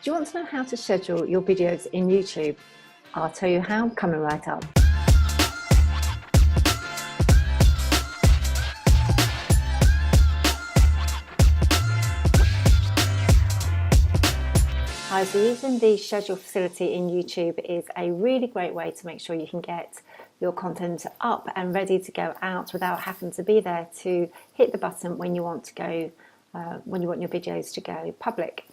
Do you want to know how to schedule your videos in YouTube? I'll tell you how coming right up. So using the schedule facility in YouTube is a really great way to make sure you can get your content up and ready to go out without having to be there to hit the button when you want to go, when you want your videos to go public.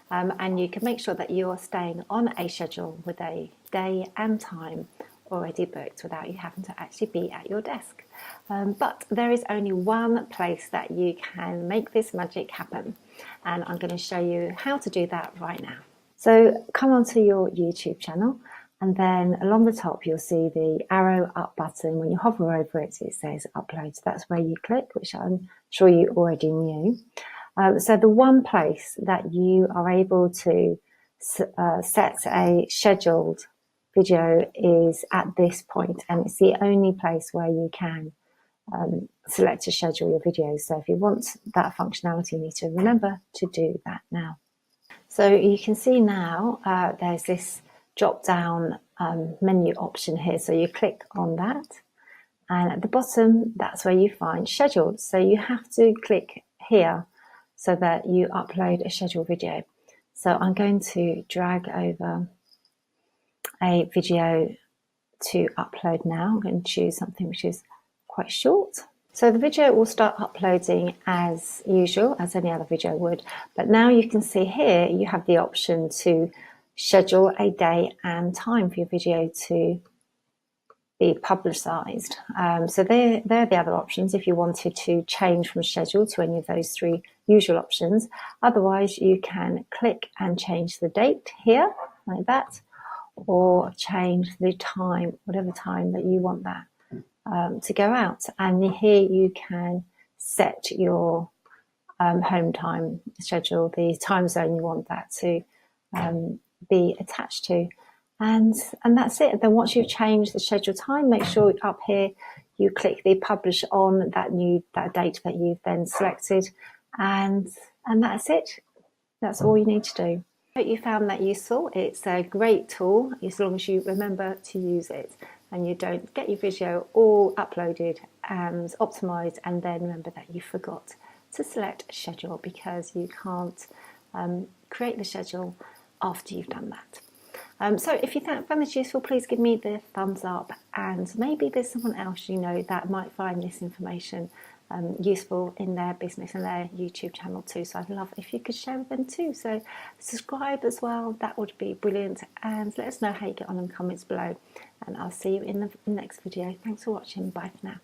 And you can make sure that you're staying on a schedule with a day and time already booked without you having to actually be at your desk. But there is only one place that you can make this magic happen, and I'm going to show you how to do that right now. So come onto your YouTube channel, and then along the top you'll see the arrow up button. When you hover over it, it says upload. So that's where you click, which I'm sure you already knew. So the one place that you are able to set a scheduled video is at this point, and it's the only place where you can select to schedule your videos. So if you want that functionality, you need to remember to do that now. So you can see now there's this drop down menu option here. So you click on that, and at the bottom, that's where you find scheduled. So you have to click here so that you upload a scheduled video. So I'm going to drag over a video to upload now. I'm going to choose something which is quite short. So the video will start uploading as usual, as any other video would. But now you can see here, you have the option to schedule a day and time for your video to be publicized. So they're the other options if you wanted to change from schedule to any of those three usual options. Otherwise, you can click and change the date here, like that, or change the time, whatever time that you want that to go out. And here you can set your home time schedule, the time zone you want that to be attached to. And that's it. Then once you've changed the schedule time, make sure up here you click the publish on that date that you've then selected, and that's it. That's all you need to do. I hope you found that useful. It's a great tool as long as you remember to use it and you don't get your video all uploaded and optimized and then remember that you forgot to select a schedule, because you can't create the schedule after you've done that. So if you found this useful, please give me the thumbs up, and maybe there's someone else you know that might find this information useful in their business and their YouTube channel too. So I'd love if you could share with them too. So subscribe as well, that would be brilliant, and let us know how you get on in the comments below, and I'll see you in the next video. Thanks for watching. Bye for now.